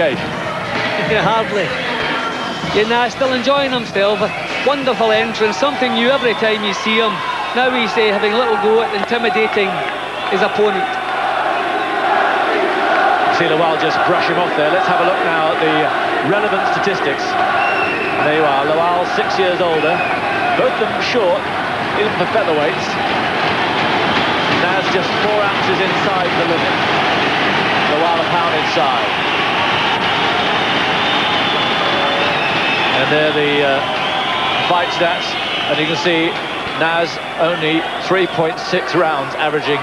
Gate. Yeah, hardly. Yeah, nah, still enjoying himself. Wonderful entrance, something new every time you see him. Now he's having a little go at intimidating his opponent. See Lawal just brush him off there. Let's have a look now at the relevant statistics. There you are, Lawal 6 years older. Both of them short, even for featherweights. Naz just 4 ounces inside the limit. Lawal a pound inside. And there the fight stats, and you can see Naz only 3.6 rounds averaging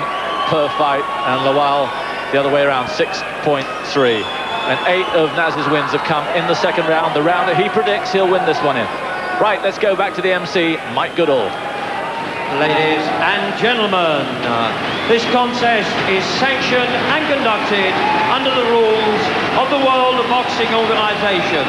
per fight, and Lawal the other way around, 6.3. And 8 of Naz's wins have come in the second round, the round that he predicts he'll win this one in. Right, let's go back to the MC, Mike Goodall. Ladies and gentlemen, this contest is sanctioned and conducted under the rules of the World Boxing Organization,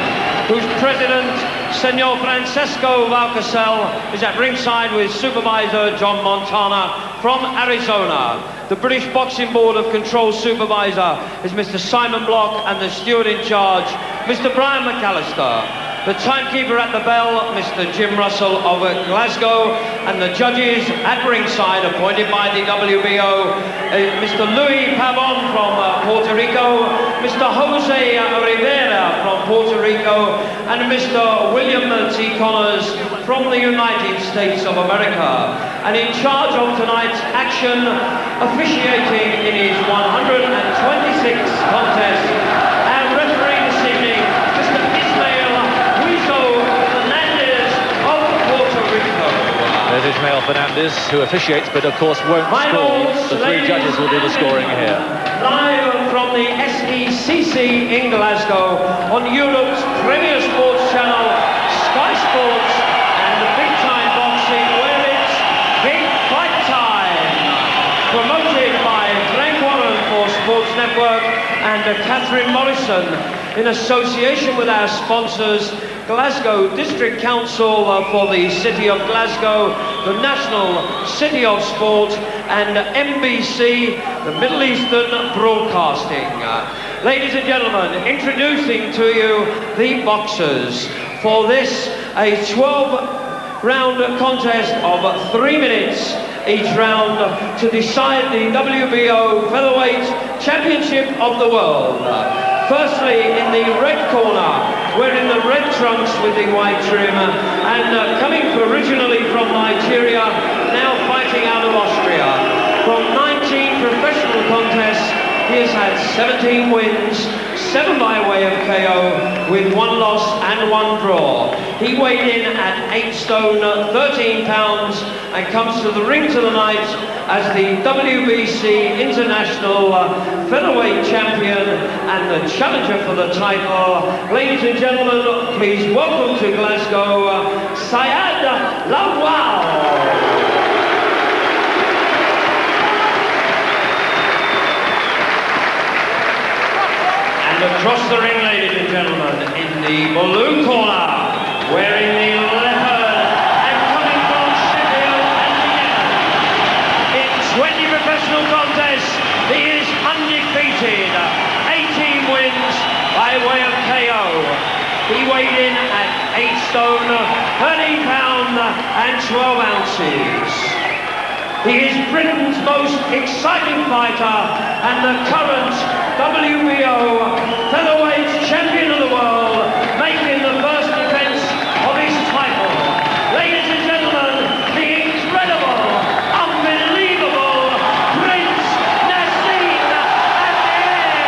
whose president, Senor Francesco Valcarcel, is at ringside with supervisor John Montana from Arizona. The British Boxing Board of Control supervisor is Mr. Simon Block, and the steward in charge, Mr. Brian McAllister. The timekeeper at the bell, Mr. Jim Russell of Glasgow, and the judges at ringside, appointed by the WBO, Mr. Louis Pavon from Puerto Rico, Mr. Jose Rivera from Puerto Rico, and Mr. William T. Connors from the United States of America. And in charge of tonight's action, officiating in his 126th contest, and refereeing this evening, Mr. There's Ismael Fernandez, who officiates, but of course won't score. The 3 judges will do the scoring here. Live from the SECC in Glasgow, on Europe's premier sports channel, Sky Sports, and the Big Time Boxing, where it's Big Fight Time. Promoted by Frank Warren for Sports Network and Catherine Morrison, in association with our sponsors, Glasgow District Council for the City of Glasgow, the National City of Sport, and MBC, the Middle Eastern Broadcasting. Ladies and gentlemen, introducing to you the boxers for this, a 12-round contest of 3 minutes each round to decide the WBO Featherweight Championship of the World. Firstly, in the red corner, wearing the red trunks with the white trim, and coming originally from Nigeria, now fighting out of Austria. From 19 professional contests, he has had 17 wins, 7 by way of KO, with 1 loss and 1 draw. He weighed in at 8 stone, 13 pounds, and comes to the ring tonight as the WBC International Featherweight Champion and the challenger for the title. Ladies and gentlemen, please welcome to Glasgow, Syed Lawal. Across the ring, ladies and gentlemen, in the blue corner, wearing the leopard and coming from Sheffield and Vienna. In 20 professional contests, he is undefeated. 18 wins by way of KO. He weighed in at 8 stone, 13 pounds and 12 ounces. He is Britain's most exciting fighter and the current WBO Featherweight Champion of the World, making the first defense of his title. Ladies and gentlemen, the incredible, unbelievable Prince Naseem at the end.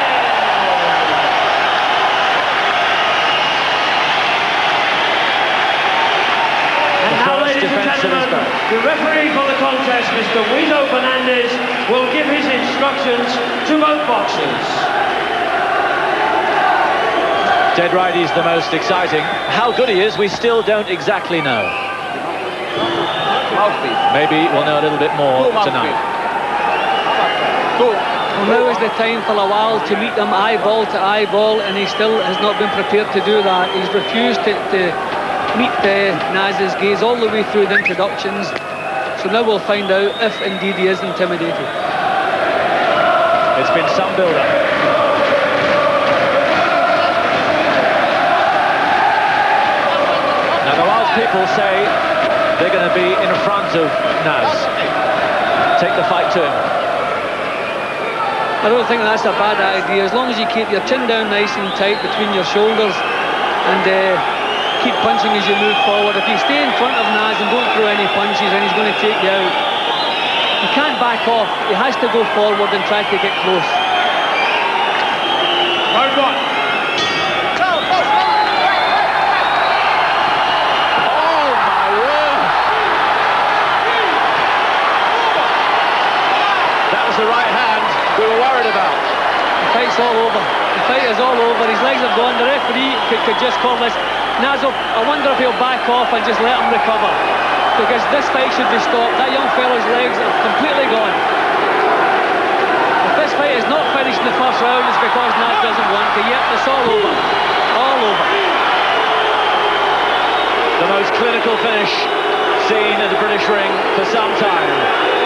And now, ladies and gentlemen, the referee for the contest, Mr. Wizo Fernandez, will give his instructions to both boxers. Dead right, he's the most exciting. How good he is, we still don't exactly know. Maybe we'll know a little bit more tonight. Well, now is the time for Lawal to meet him eyeball to eyeball, and he still has not been prepared to do that. He's refused to meet Naz's gaze all the way through the introductions. So now we'll find out if indeed he is intimidated. It's been some build-up. people say they're going to be in front of Naz. Take the fight to him. I don't think that's a bad idea, as long as you keep your chin down nice and tight between your shoulders and keep punching as you move forward. If you stay in front of Naz and don't throw any punches, then he's going to take you out. He can't back off. He has to go forward and try to get close. Round one. Oh my word! That was the right hand we were worried about. The fight's all over. The fight is all over. His legs are gone. The referee could just call this. Naz, I wonder if he'll back off and just let him recover, because this fight should be stopped. That young fellow's legs are completely gone. If this fight is not finished in the first round, it's because Naz doesn't want to. Yep, it's all over. All over. The most clinical finish seen in the British ring for some time.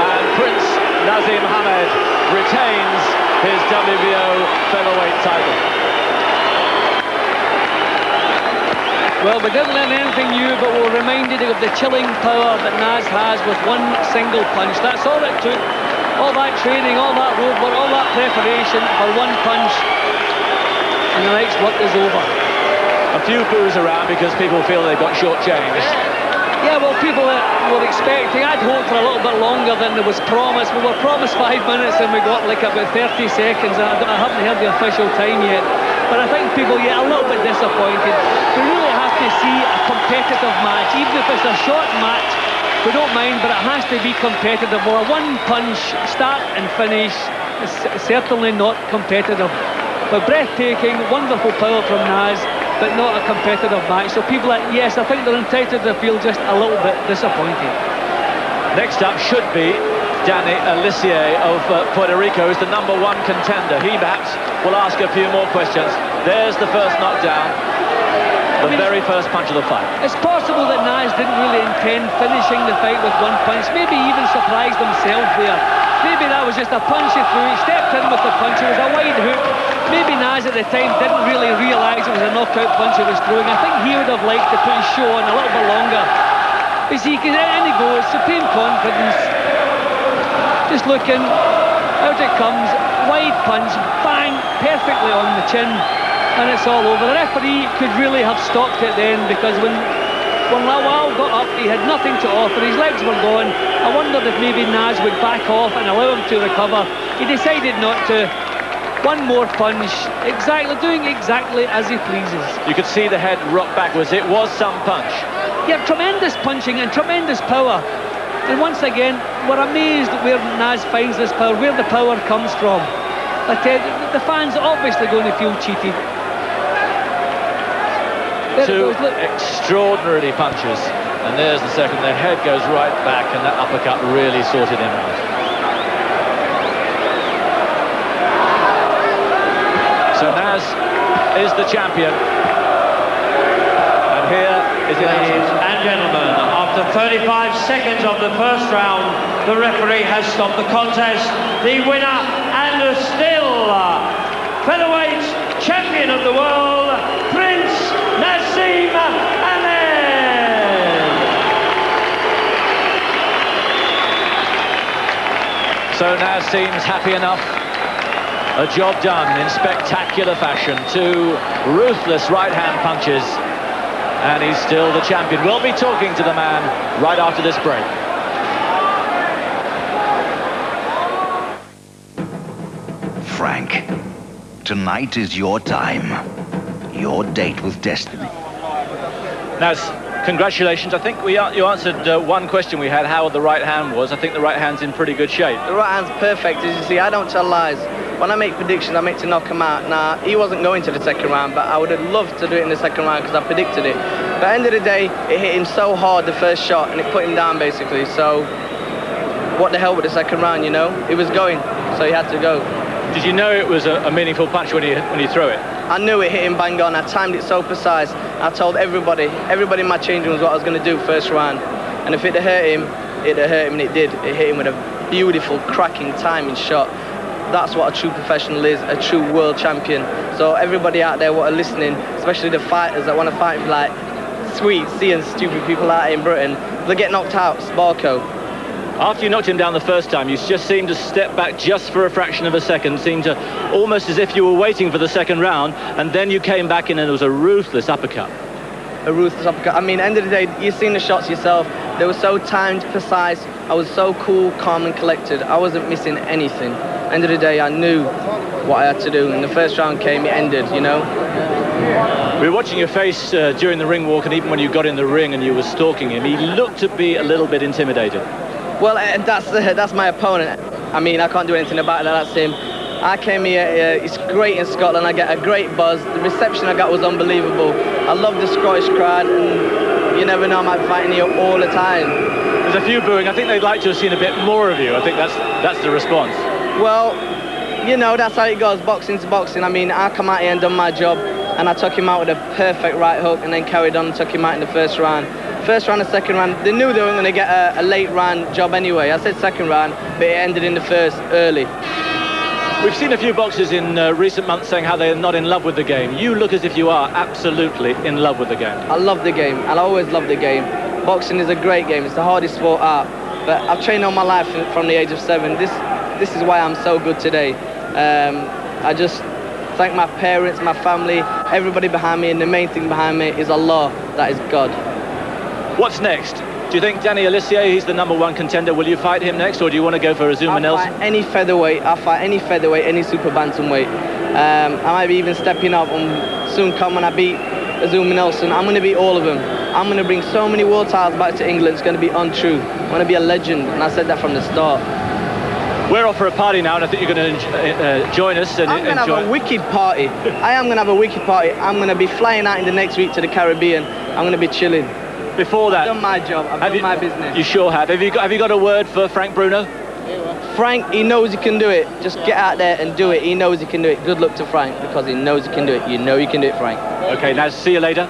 And Prince Naseem Hamed retains his WBO featherweight title. Well, we didn't learn anything new, but we were reminded of the chilling power that Naz has with one single punch. That's all it took. All that training, all that road work, all that preparation for one punch, and the night's work is over. A few boos around because people feel they've got shortchanged. Yeah, well, people were expecting, I'd hoped for a little bit longer than there was promised. We were promised 5 minutes and we got like about 30 seconds. I haven't heard the official time yet. But I think people get a little bit disappointed. We really have to see a competitive match. Even if it's a short match, we don't mind, but it has to be competitive. Or a one-punch start and finish is certainly not competitive. But breathtaking, wonderful power from Naz, but not a competitive match. So people are, yes, I think they're entitled to feel just a little bit disappointed. Next up should be Danny Alissier of Puerto Rico, who's the #1 contender. He perhaps will ask a few more questions. There's the first knockdown, the very first punch of the fight. It's possible that Naz didn't really intend finishing the fight with one punch, maybe even surprised himself there. Maybe that was just a punch he threw. He stepped in with the punch. It was a wide hook. Maybe Naz at the time didn't really realise it was a knockout punch he was throwing. I think he would have liked to put his show on a little bit longer. But see, in he goes, supreme confidence. Just looking, out it comes, wide punch, bang, perfectly on the chin, and it's all over. The referee could really have stopped it then, because when Lawal got up, he had nothing to offer, his legs were gone. I wondered if maybe Naz would back off and allow him to recover. He decided not to. One more punch, doing exactly as he pleases. You could see the head rock backwards. It was some punch. Yeah, tremendous punching and tremendous power. And once again, we're amazed where Naz finds this power, where the power comes from. But the fans are obviously going to feel cheated. Two extraordinary punches. And there's the second. The head goes right back, and that uppercut really sorted him out. So Naz is the champion. And here is the Ladies and gentlemen, after 35 seconds of the first round, the referee has stopped the contest. The winner and still featherweight champion of the world, Prince Naseem Hamed. So Naz seems happy enough. A job done in spectacular fashion. 2 ruthless right-hand punches. And he's still the champion. We'll be talking to the man right after this break. Frank, tonight is your time. Your date with destiny. Naz, congratulations. I think you answered one question we had, how the right hand was. I think the right hand's in pretty good shape. The right hand's perfect. As you see, I don't tell lies. When I make predictions, I make to knock him out. Now, he wasn't going to the second round, but I would have loved to do it in the second round because I predicted it. But at the end of the day, it hit him so hard, the first shot, and it put him down, basically. So, what the hell with the second round, you know? He was going, so he had to go. Did you know it was a meaningful punch when you threw it? I knew it hit him bang on. I timed it so precise. I told everybody in my changing room what I was going to do first round. And if it had hurt him, and it did. It hit him with a beautiful, cracking timing shot. That's what a true professional is, a true world champion. So everybody out there what are listening, especially the fighters that want to fight, like, sweet seeing stupid people out in Britain. They get knocked out, Sparko. After you knocked him down the first time, you just seemed to step back just for a fraction of a second, seemed to almost as if you were waiting for the second round, and then you came back in and it was a ruthless uppercut. A ruthless uppercut. I mean, end of the day, you've seen the shots yourself. They were so timed, precise. I was so cool, calm and collected. I wasn't missing anything. End of the day, I knew what I had to do. And the first round came, it ended, you know. We were watching your face during the ring walk, and even when you got in the ring and you were stalking him, he looked to be a little bit intimidated. Well, that's my opponent. I mean, I can't do anything about it. That's him. I came here, it's great in Scotland. I get a great buzz. The reception I got was unbelievable. I love the Scottish crowd, and you never know, I might be fighting here all the time. There's a few booing. I think they'd like to have seen a bit more of you. I think that's the response. Well, you know, that's how it goes. Boxing's boxing. I mean, I come out here and done my job, and I took him out with a perfect right hook, and then carried on and took him out in the first round. First round and second round, they knew they were going to get a late round job anyway. I said second round, but it ended in the first early. We've seen a few boxers in recent months saying how they're not in love with the game. You look as if you are absolutely in love with the game. I love the game. I'll always love the game. Boxing is a great game. It's the hardest sport out. But I've trained all my life from the age of 7. This is why I'm so good today. I just thank my parents, my family, everybody behind me, and the main thing behind me is Allah, that is God. What's next? Do you think Danny Alissier, he's the #1 contender, will you fight him next, or do you want to go for Azuma Nelson? I'll fight any featherweight, any super bantamweight. I might be even stepping up, and soon come when I beat Azuma Nelson, I'm going to beat all of them. I'm going to bring so many world titles back to England, it's going to be untrue. I'm going to be a legend, and I said that from the start. We're off for a party now, and I think you're going to join us and I'm going to have a wicked party. I am going to have a wicked party. I'm going to be flying out in the next week to the Caribbean. I'm going to be chilling. Before that, I've done my job. I've done my business. You sure have. Have you got a word for Frank Bruno? Frank, he knows he can do it. Just get out there and do it. He knows he can do it. Good luck to Frank, because he knows he can do it. You know you can do it, Frank. Okay, now see you later.